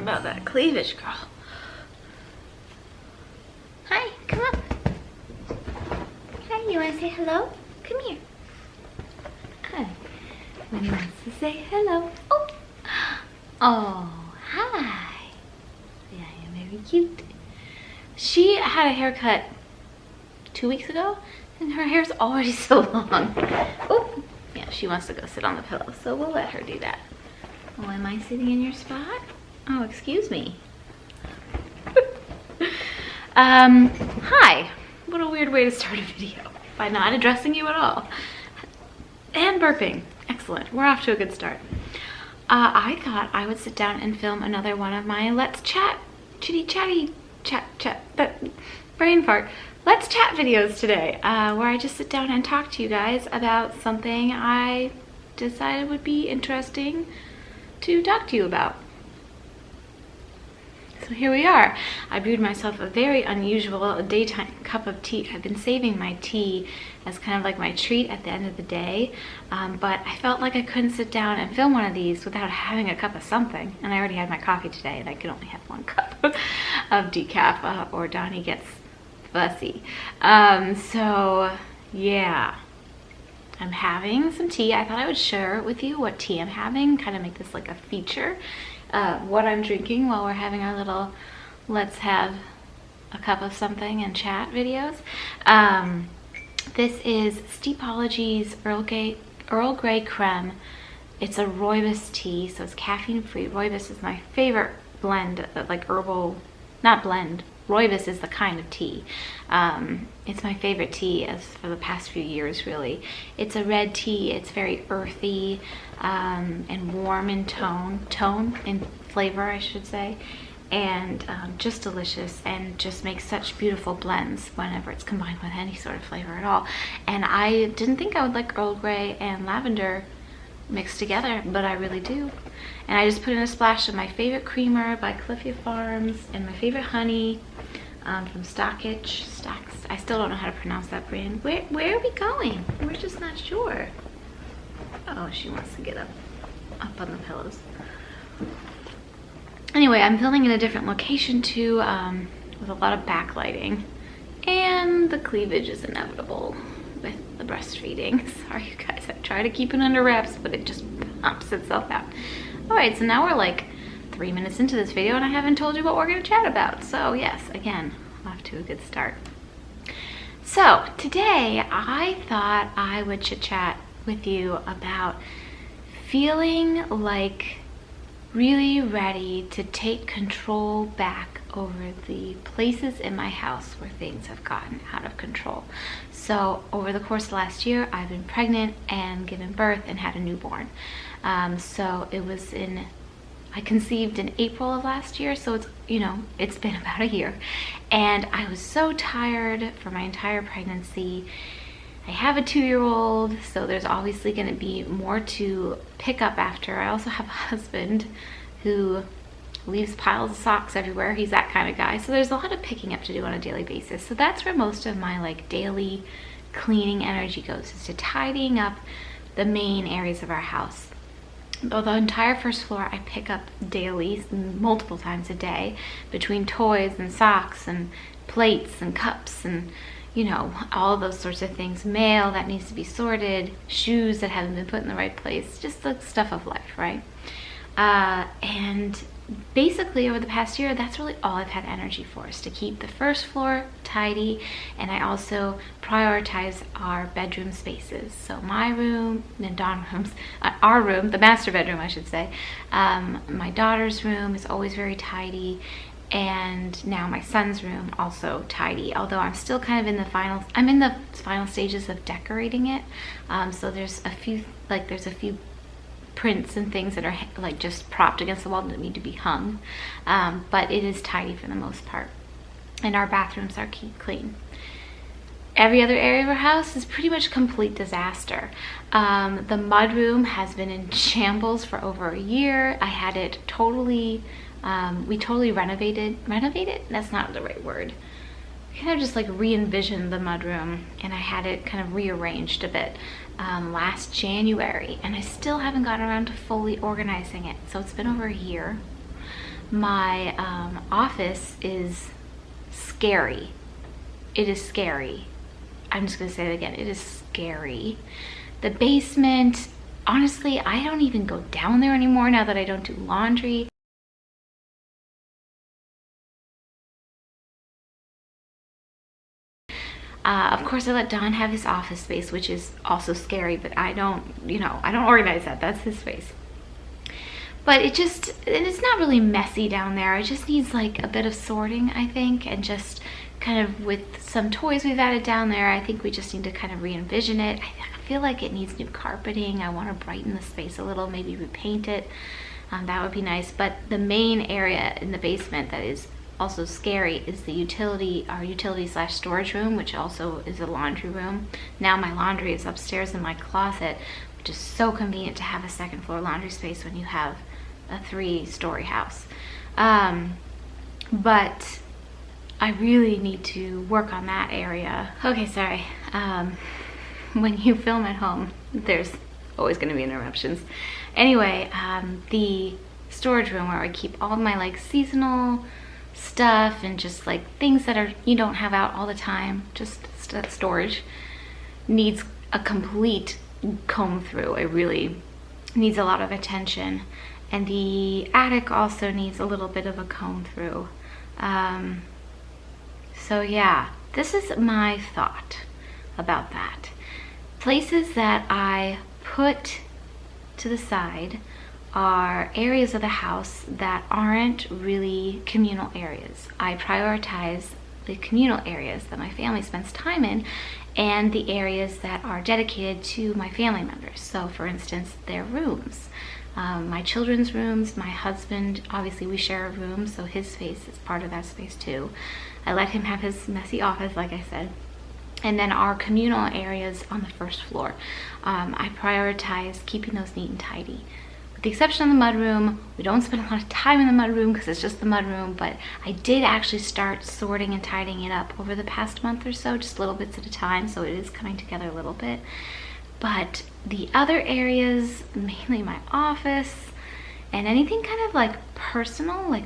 about that cleavage, girl. Hi, come up. Hi, you want to say hello? Come here. Hi. Winnie wants to say hello. Oh, oh, hi. Yeah, you're very cute. She had a haircut 2 weeks ago, and her hair's already so long. Oh, yeah, she wants to go sit on the pillow, so we'll let her do that. Oh, am I sitting in your spot? Oh, excuse me. Hi. What a weird way to start a video, by not addressing you at all. And burping. Excellent. We're off to a good start. I thought I would sit down and film another one of my let's chat, brain fart. Let's chat videos today, where I just sit down and talk to you guys about something I decided would be interesting to talk to you about. So here we are. I brewed myself a very unusual daytime cup of tea. I've been saving my tea as kind of like my treat at the end of the day, but I felt like I couldn't sit down and film one of these without having a cup of something. And I already had my coffee today, and I could only have 1 cup of decaf, or Donnie gets fussy. So yeah, I'm having some tea. I thought I would share with you what tea I'm having, kind of make this like a feature. What I'm drinking while we're having our little let's have a cup of something and chat videos. This is Steepology's Earl Grey Creme. It's a rooibos tea, so it's caffeine free. Rooibos is my favorite blend, like herbal, not blend. Rooibos is the kind of tea. It's my favorite tea as for the past few years, really. It's a red tea. It's very earthy and warm in tone in flavor, I should say, and just delicious, and just makes such beautiful blends whenever it's combined with any sort of flavor at all. And I didn't think I would like Earl Grey and lavender mixed together, but I really do. And I just put in a splash of my favorite creamer by Cliffia Farms and my favorite honey from Stockage. I still don't know how to pronounce that brand. Where are we going? We're just not sure. Oh, she wants to get up on the pillows. Anyway, I'm filming in a different location too, with a lot of backlighting, and the cleavage is inevitable with the breastfeeding. Sorry, you guys. I try to keep it under wraps, but it just pops itself out. All right, so now we're like 3 minutes into this video, and I haven't told you what we're going to chat about. So yes, again, off to a good start. So today, I thought I would chit-chat with you about feeling like really ready to take control back over the places in my house where things have gotten out of control. So over the course of last year, I've been pregnant and given birth and had a newborn. So it was I conceived in April of last year, so it's been about a year. And I was so tired for my entire pregnancy. I have a 2-year-old, so there's obviously going to be more to pick up after. I also have a husband who leaves piles of socks everywhere. He's that kind of guy. So there's a lot of picking up to do on a daily basis. So that's where most of my like daily cleaning energy goes, is to tidying up the main areas of our house. The entire first floor I pick up daily, multiple times a day, between toys and socks and plates and cups and all those sorts of things. Mail that needs to be sorted, shoes that haven't been put in the right place, just the stuff of life, right? And basically over the past year, that's really all I've had energy for, is to keep the first floor tidy. And I also prioritize our bedroom spaces. So my room and Dawn room's, our room, the master bedroom I should say, my daughter's room is always very tidy. And now my son's room also tidy, although I'm still kind of in the final stages of decorating it. So there's a few prints and things that are like just propped against the wall that need to be hung, but it is tidy for the most part. And our bathrooms are clean. Every other area of our house is pretty much a complete disaster. The mudroom has been in shambles for over a year. I had it totally. We totally renovated? That's not the right word. Kind of just like re-envisioned the mudroom, and I had it kind of rearranged a bit last January, and I still haven't gotten around to fully organizing it. So it's been over a year. my office is scary. It is scary. I'm just gonna say it again, it is scary. The basement, honestly, I don't even go down there anymore now that I don't do laundry. Of course, I let Don have his office space, which is also scary, but I don't, I don't organize that. That's his space. But it's not really messy down there. It just needs like a bit of sorting, I think, and just kind of with some toys we've added down there, I think we just need to kind of re-envision it. I feel like it needs new carpeting. I want to brighten the space a little, maybe repaint it. That would be nice. But the main area in the basement that is also scary is our utility/storage room, which also is a laundry room. Now my laundry is upstairs in my closet, which is so convenient to have a second floor laundry space when you have a 3-story house. But I really need to work on that area. Okay, sorry. When you film at home, there's always going to be interruptions. Anyway, the storage room where I keep all of my like seasonal stuff and just like things that you don't have out all the time, just storage, needs a complete comb through. It really needs a lot of attention. And the attic also needs a little bit of a comb through. So yeah, this is my thought about that. Places that I put to the side are areas of the house that aren't really communal areas. I prioritize the communal areas that my family spends time in and the areas that are dedicated to my family members. So for instance, their rooms. My children's rooms, my husband, obviously we share a room, so his space is part of that space too. I let him have his messy office, like I said. And then our communal areas on the first floor. I prioritize keeping those neat and tidy. With the exception of the mudroom, we don't spend a lot of time in the mudroom because it's just the mudroom, but I did actually start sorting and tidying it up over the past month or so, just little bits at a time, so it is coming together a little bit. But the other areas, mainly my office, and anything kind of like personal, like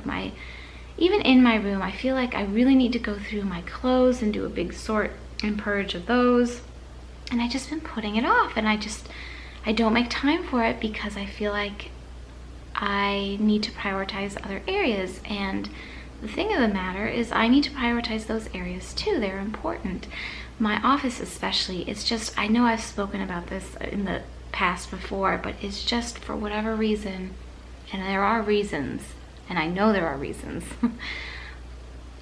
even in my room, I feel like I really need to go through my clothes and do a big sort and purge of those. And I just been putting it off, and I don't make time for it because I feel like I need to prioritize other areas. And the thing of the matter is I need to prioritize those areas too. They're important. My office especially, it's just, I know I've spoken about this in the past before, but it's just for whatever reason, and there are reasons, and I know there are reasons,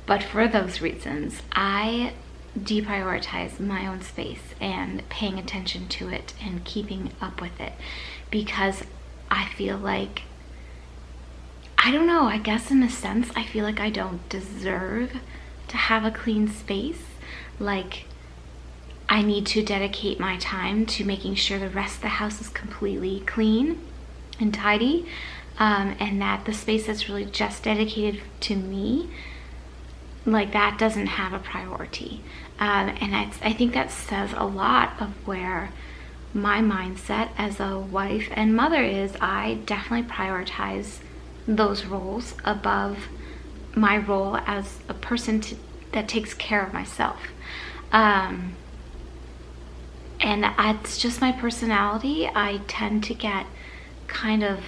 but for those reasons, I deprioritize my own space and paying attention to it and keeping up with it because I feel like, I don't know, I guess in a sense, I feel like I don't deserve to have a clean space. Like, I need to dedicate my time to making sure the rest of the house is completely clean and tidy, and that the space that's really just dedicated to me, like that doesn't have a priority. And I think that says a lot of where my mindset as a wife and mother is. I definitely prioritize those roles above my role as a person that takes care of myself. And it's just my personality. I tend to get kind of,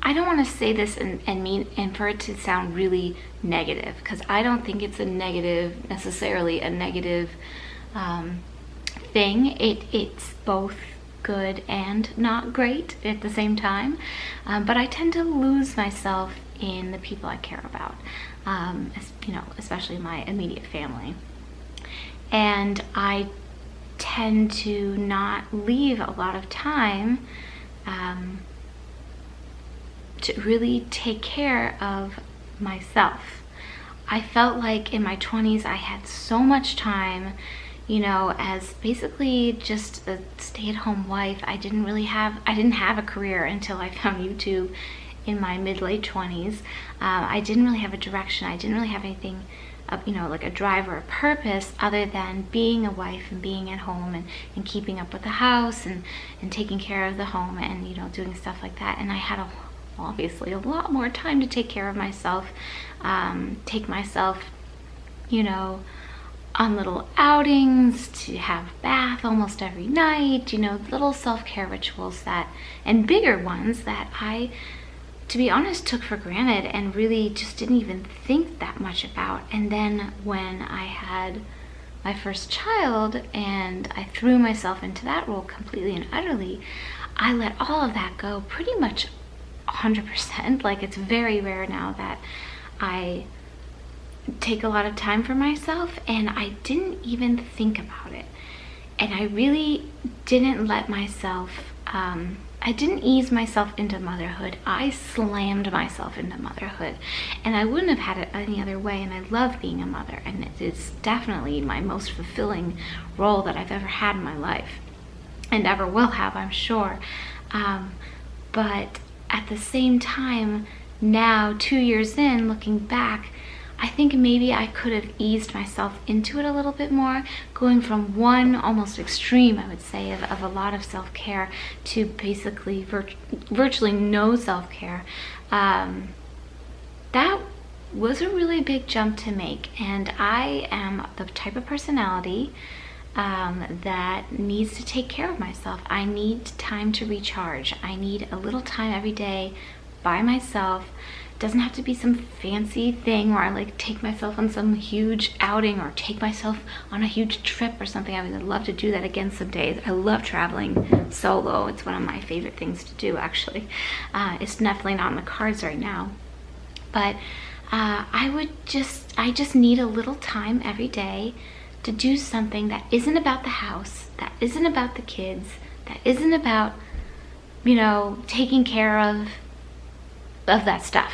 I don't want to say this and for it to sound really negative, because I don't think it's necessarily a negative thing. It's both good and not great at the same time. But I tend to lose myself in the people I care about, especially my immediate family. And I tend to not leave a lot of time to really take care of myself. I felt like in my 20s I had so much time, as basically just a stay-at-home wife. I didn't have a career until I found YouTube in my mid-late 20s. I didn't really have a direction. I didn't really have anything like a drive or a purpose other than being a wife and being at home and keeping up with the house and taking care of the home and doing stuff like that. And I had a obviously a lot more time to take care of myself, take myself, you know, on little outings, to have bath almost every night, you know, little self-care rituals that, and bigger ones that I, to be honest, took for granted and really just didn't even think that much about. And then when I had my first child and I threw myself into that role completely and utterly, I let all of that go pretty much 100%. Like, it's very rare now that I take a lot of time for myself, and I didn't even think about it. And I really didn't let myself, I didn't ease myself into motherhood. I slammed myself into motherhood, and I wouldn't have had it any other way. And I love being a mother, and it is definitely my most fulfilling role that I've ever had in my life, and ever will have, I'm sure. But at the same time, now 2 years in, looking back, I think maybe I could have eased myself into it a little bit more, going from one almost extreme, I would say, of a lot of self-care to basically virtually no self-care. That was a really big jump to make, and I am the type of personality that needs to take care of myself. I need time to recharge. I need a little time every day by myself. Doesn't have to be some fancy thing where I like take myself on some huge outing or take myself on a huge trip or something. I would love to do that again someday. I love traveling solo. It's one of my favorite things to do, actually. It's definitely not on the cards right now. But I just need a little time every day to do something that isn't about the house, that isn't about the kids, that isn't about, you know, taking care of that stuff.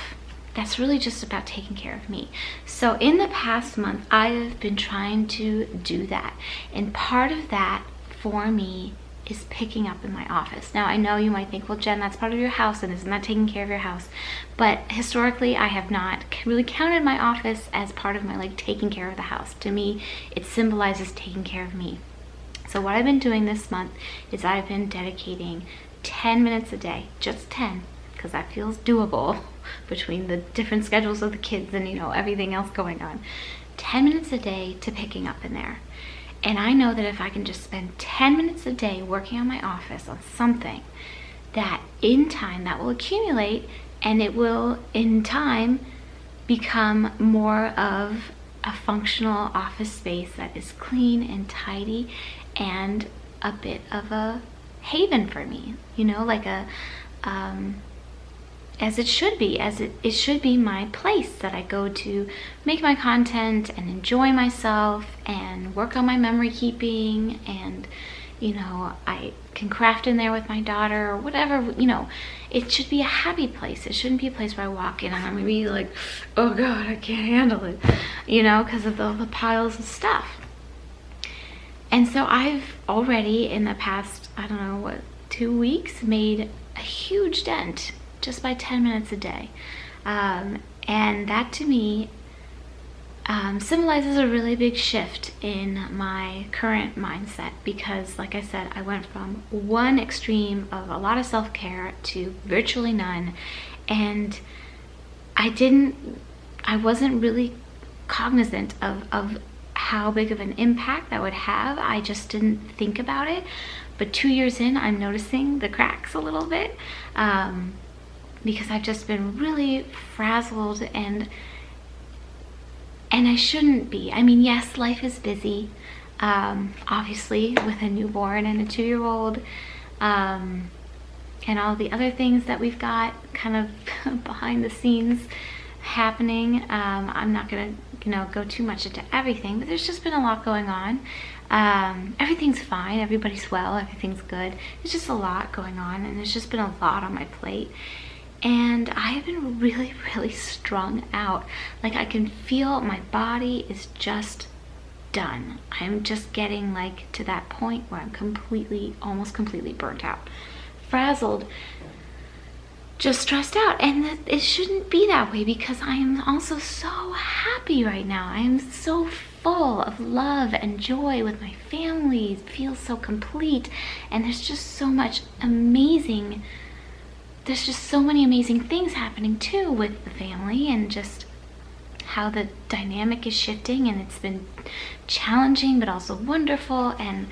That's really just about taking care of me. So in the past month, I have been trying to do that. And part of that for me is picking up in my office. Now, I know you might think, well, Jen, that's part of your house, and isn't that taking care of your house? But historically, I have not really counted my office as part of my like taking care of the house. To me, it symbolizes taking care of me. So what I've been doing this month is I've been dedicating 10 minutes a day, just 10, because that feels doable between the different schedules of the kids and, you know, everything else going on. 10 minutes a day to picking up in there. And I know that if I can just spend 10 minutes a day working on my office on something, that in time that will accumulate, and it will in time become more of a functional office space that is clean and tidy and a bit of a haven for me, you know, like a as it should be, it should be my place that I go to make my content and enjoy myself and work on my memory keeping, and, you know, I can craft in there with my daughter or whatever, you know. It should be a happy place. It shouldn't be a place where I walk in and I'm gonna be like, oh God, I can't handle it, you know, because of the piles of stuff. And so I've already in the past, I don't know what, 2 weeks, made a huge dent just by 10 minutes a day. And that to me symbolizes a really big shift in my current mindset, because like I said, I went from one extreme of a lot of self-care to virtually none, and I wasn't really cognizant of how big of an impact that would have. I just didn't think about it. But 2 years in, I'm noticing the cracks a little bit, because I've just been really frazzled, and I shouldn't be. I mean, yes, life is busy, obviously, with a newborn and a 2-year-old, and all the other things that we've got kind of behind the scenes happening. I'm not gonna, you know, go too much into everything, but there's just been a lot going on. Everything's fine, everybody's well, everything's good. It's just a lot going on, and there's just been a lot on my plate. And I have been really, really strung out. Like, I can feel my body is just done. I'm just getting like to that point where I'm almost completely burnt out, frazzled, just stressed out. And it shouldn't be that way, because I am also so happy right now. I am so full of love and joy with my family. It feels so complete, and there's just so much amazing there's just so many amazing things happening too with the family, and just how the dynamic is shifting, and it's been challenging but also wonderful, and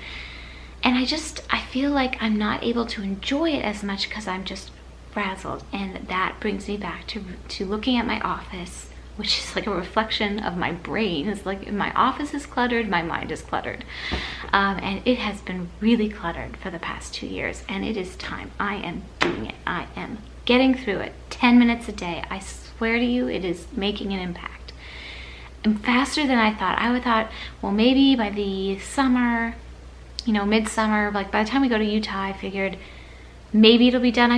I feel like I'm not able to enjoy it as much because I'm just frazzled. And that brings me back to looking at my office, which is like a reflection of my brain. It's like my office is cluttered, my mind is cluttered, and it has been really cluttered for the past 2 years, and it is time. I am doing it. I am getting through it. 10 minutes a day. I swear to you, it is making an impact. And faster than I thought. I would thought, well, maybe by the summer, you know, midsummer, like by the time we go to Utah, I figured maybe it'll be done. I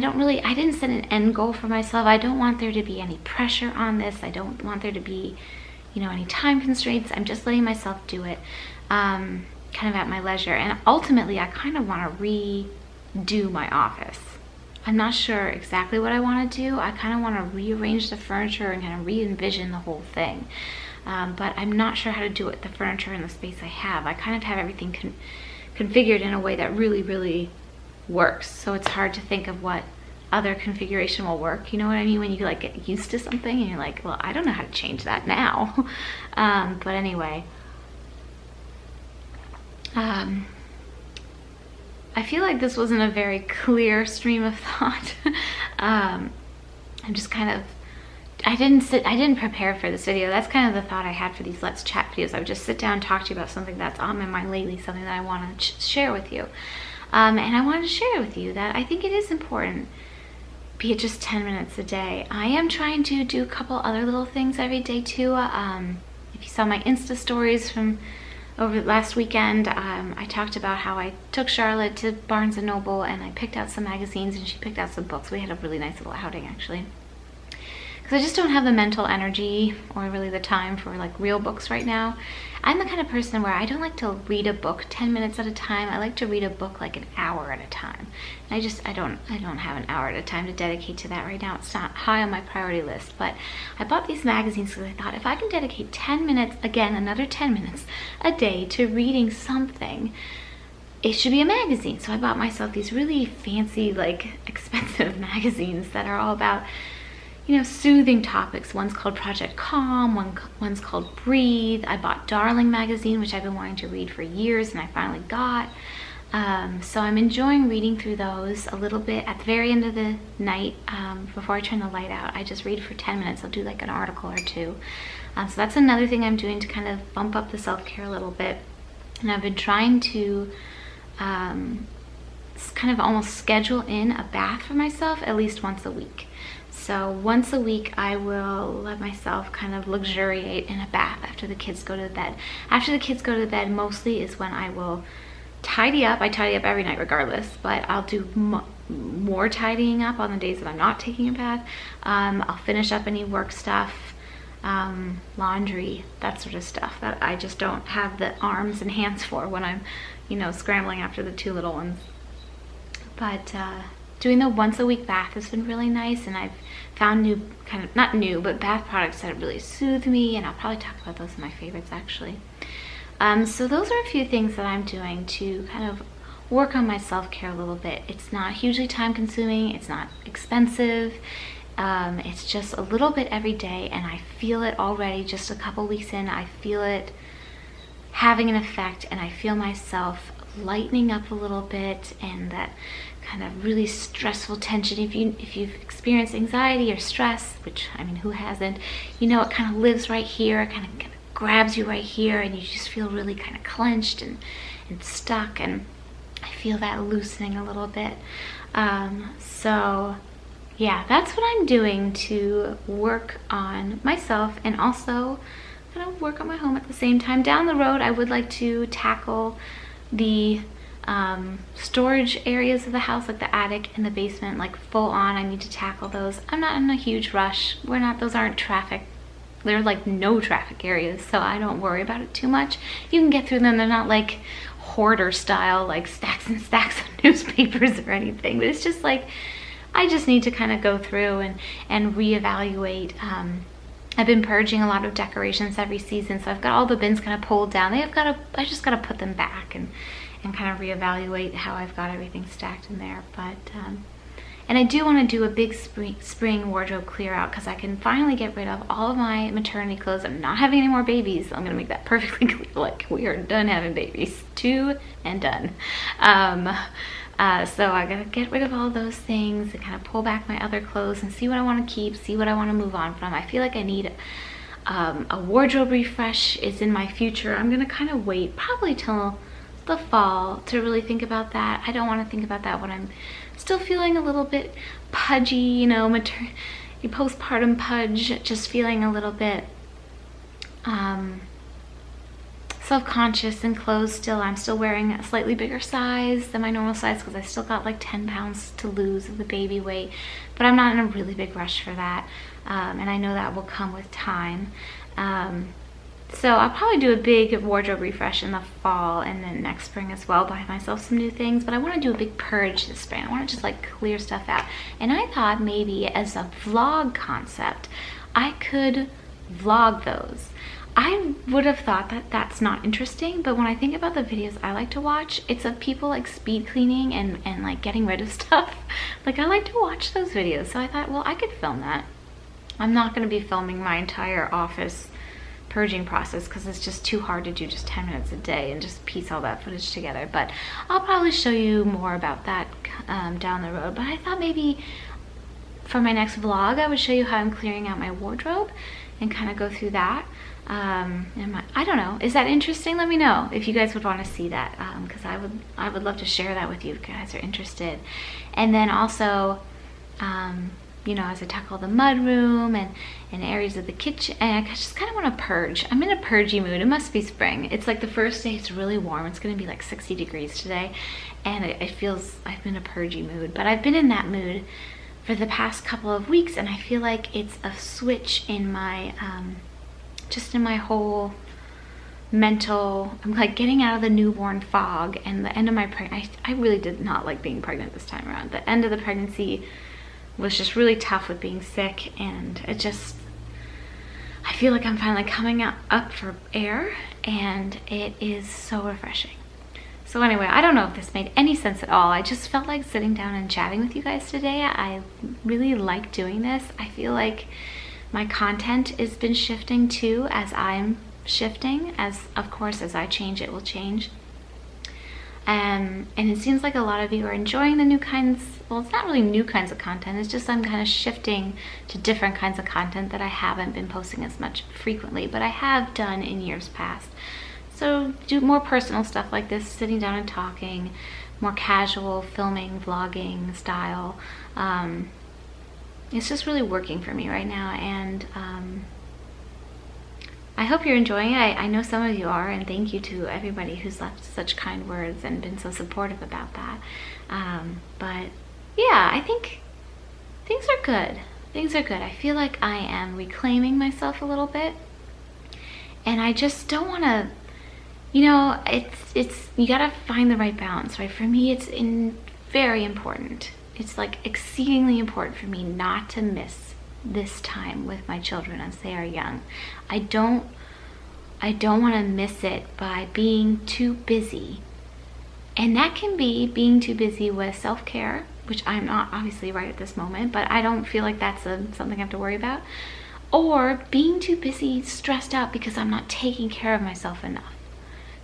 didn't set an end goal for myself. I don't want there to be any pressure on this. I don't want there to be, you know, any time constraints. I'm just letting myself do it, kind of at my leisure. And ultimately, I kind of want to redo my office. I'm not sure exactly what I want to do. I kind of want to rearrange the furniture and kind of re-envision the whole thing. But I'm not sure how to do it, the furniture and the space I have. I kind of have everything configured in a way that really, really works. So it's hard to think of what other configuration will work. You know what I mean? When you like get used to something and you're like, well, I don't know how to change that now. But anyway, I feel like this wasn't a very clear stream of thought. I'm just kind of, I didn't prepare for this video. That's kind of the thought I had for these Let's Chat videos. I would just sit down and talk to you about something that's on my mind lately, something that I want to share with you. And I wanted to share with you that I think it is important, be it just 10 minutes a day. I am trying to do a couple other little things every day too. If you saw my Insta stories from over last weekend, I talked about how I took Charlotte to Barnes & Noble and I picked out some magazines and she picked out some books. We had a really nice little outing actually. Because I just don't have the mental energy or really the time for like real books right now. I'm the kind of person where I don't like to read a book 10 minutes at a time. I like to read a book like an hour at a time. And I don't have an hour at a time to dedicate to that right now. It's not high on my priority list. But I bought these magazines because I thought if I can dedicate 10 minutes, again, another 10 minutes a day to reading something, it should be a magazine. So I bought myself these really fancy, like expensive magazines that are all about, you know, soothing topics. One's called Project Calm, one's called Breathe. I bought Darling magazine, which I've been wanting to read for years and I finally got. So I'm enjoying reading through those a little bit. At the very end of the night, before I turn the light out, I just read for 10 minutes. I'll do like an article or two. So that's another thing I'm doing to kind of bump up the self-care a little bit. And I've been trying to kind of almost schedule in a bath for myself at least once a week. So once a week, I will let myself kind of luxuriate in a bath after the kids go to bed. After the kids go to bed, mostly is when I will tidy up. I tidy up every night regardless, but I'll do more tidying up on the days that I'm not taking a bath. I'll finish up any work stuff, laundry, that sort of stuff that I just don't have the arms and hands for when I'm, you know, scrambling after the two little ones. But doing the once a week bath has been really nice, and I've found new, kind of, not new, but bath products that really soothe me, and I'll probably talk about those in my favorites actually. So those are a few things that I'm doing to kind of work on my self-care a little bit. It's not hugely time consuming, it's not expensive, it's just a little bit every day, and I feel it already. Just a couple weeks in, I feel it having an effect, and I feel myself lightening up a little bit, and that kind of really stressful tension. If you've experienced anxiety or stress, which I mean, who hasn't, you know, it kind of lives right here. It kind of grabs you right here, and you just feel really kind of clenched and stuck, and I feel that loosening a little bit. So yeah, that's what I'm doing to work on myself and also kind of work on my home at the same time. Down the road, I would like to tackle the storage areas of the house, like the attic and the basement, like full on. I need to tackle those. I'm not in a huge rush. Those aren't traffic. They're like no traffic areas, so I don't worry about it too much. You can get through them. They're not like hoarder style, like stacks and stacks of newspapers or anything, but it's just like, I just need to kind of go through and reevaluate. I've been purging a lot of decorations every season, so I've got all the bins kind of pulled down. I just got to put them back and kind of reevaluate how I've got everything stacked in there. But And I do want to do a big spring wardrobe clear out because I can finally get rid of all of my maternity clothes. I'm not having any more babies. I'm going to make that perfectly clear. Like, we are done having babies. 2 and done. So I gotta get rid of all those things and kind of pull back my other clothes and see what I want to keep, see what I want to move on from. I feel like I need a wardrobe refresh is in my future. I'm gonna kind of wait probably till the fall to really think about that. I don't want to think about that when I'm still feeling a little bit pudgy, you know, postpartum pudge, just feeling a little bit self-conscious in clothes still. I'm still wearing a slightly bigger size than my normal size because I still got like 10 pounds to lose of the baby weight, but I'm not in a really big rush for that, and I know that will come with time. So I'll probably do a big wardrobe refresh in the fall and then next spring as well, buy myself some new things, but I want to do a big purge this spring. I want to just like clear stuff out, and I thought maybe as a vlog concept I could vlog those. I would have thought that that's not interesting, but when I think about the videos I like to watch, it's of people like speed cleaning and like getting rid of stuff. Like, I like to watch those videos, so I thought, well, I could film that. I'm not going to be filming my entire office purging process because it's just too hard to do just 10 minutes a day and just piece all that footage together, but I'll probably show you more about that down the road. But I thought maybe for my next vlog I would show you how I'm clearing out my wardrobe and kind of go through that. I don't know, is that interesting? Let me know if you guys would want to see that, because I would love to share that with you if you guys are interested. And then also, you know, as I tackle the mudroom and areas of the kitchen, and I just kind of want to purge. I'm in a purgy mood. It must be spring. It's like the first day, it's really warm. It's going to be like 60 degrees today, and it feels, I'm in a purgy mood. But I've been in that mood for the past couple of weeks, and I feel like it's a switch in my just in my whole mental, I'm like getting out of the newborn fog and the end of my pregnancy. I really did not like being pregnant this time around. The end of the pregnancy was just really tough with being sick, and it just, I feel like I'm finally coming up for air, and it is so refreshing. So anyway, I don't know if this made any sense at all. I just felt like sitting down and chatting with you guys today. I really like doing this. I feel like my content has been shifting too as I'm shifting, as of course as I change it will change. And it seems like a lot of you are enjoying the new kinds, well, it's not really new kinds of content, it's just I'm kind of shifting to different kinds of content that I haven't been posting as much frequently, but I have done in years past. So do more personal stuff like this, sitting down and talking, more casual filming, vlogging style. It's just really working for me right now, and I hope you're enjoying it. I know some of you are, and thank you to everybody who's left such kind words and been so supportive about that. But yeah, I think things are good. Things are good. I feel like I am reclaiming myself a little bit, and I just don't want to, you know, it's you gotta find the right balance, right? For me, it's very important. It's like exceedingly important for me not to miss this time with my children as they are young. I don't want to miss it by being too busy. And that can be being too busy with self-care, which I'm not obviously right at this moment, but I don't feel like that's something I have to worry about. Or being too busy, stressed out because I'm not taking care of myself enough.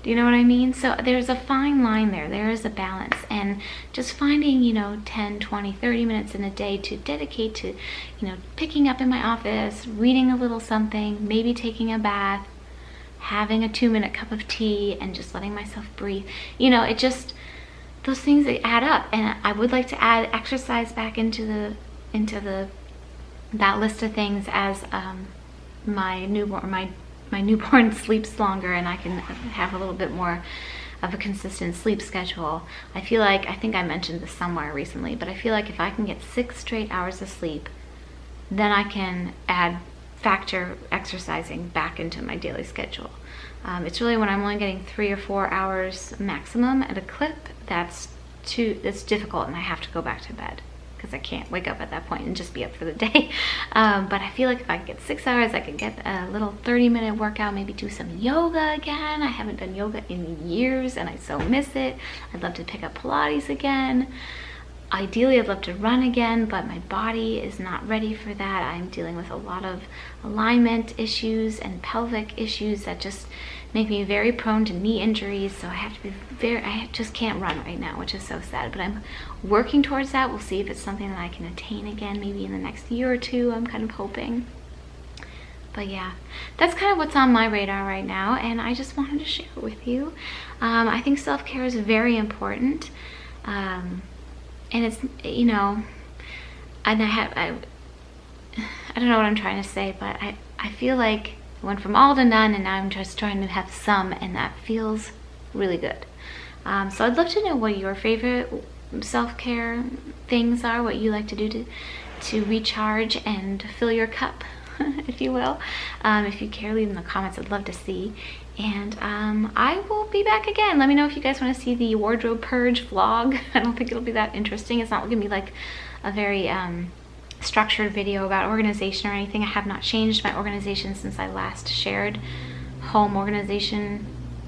Do you know what I mean? So there's a fine line there. There is a balance. And just finding, you know, 10, 20, 30 minutes in a day to dedicate to, you know, picking up in my office, reading a little something, maybe taking a bath, having a 2-minute cup of tea, and just letting myself breathe. You know, it just, those things, they add up. And I would like to add exercise back into that list of things as my newborn sleeps longer and I can have a little bit more of a consistent sleep schedule. I feel like, I think I mentioned this somewhere recently, but I feel like if I can get 6 straight hours of sleep, then I can factor exercising back into my daily schedule. It's really when I'm only getting 3 or 4 hours maximum at a clip, that's difficult, and I have to go back to bed, because I can't wake up at that point and just be up for the day. But I feel like if I could get 6 hours, I could get a little 30-minute workout, maybe do some yoga again. I haven't done yoga in years and I so miss it. I'd love to pick up Pilates again. Ideally, I'd love to run again, but my body is not ready for that. I'm dealing with a lot of alignment issues and pelvic issues that just make me very prone to knee injuries. So I just can't run right now, which is so sad. But I'm working towards that. We'll see if it's something that I can attain again, maybe in the next year or two, I'm kind of hoping. But yeah, that's kind of what's on my radar right now, and I just wanted to share it with you. I think self-care is very important. And it's, you know, and I don't know what I'm trying to say, but I feel like I went from all to none, and now I'm just trying to have some, and that feels really good. So I'd love to know what your favorite self-care things are, what you like to do to recharge and fill your cup, if you will. If you care, leave in the comments. I'd love to see. And I will be back again. Let me know if you guys want to see the wardrobe purge vlog. I don't think it'll be that interesting. It's not going to be like a very structured video about organization or anything. I have not changed my organization since I last shared home organization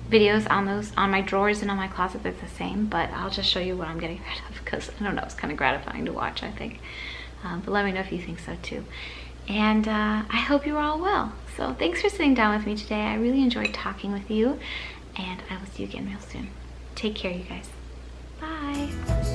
videos on my drawers and on my closet. They're the same, but I'll just show you what I'm getting rid of, because I don't know, it's kind of gratifying to watch, I think. But let me know if you think so too. And I hope you're all well. So thanks for sitting down with me today. I really enjoyed talking with you, and I will see you again real soon. Take care, you guys. Bye.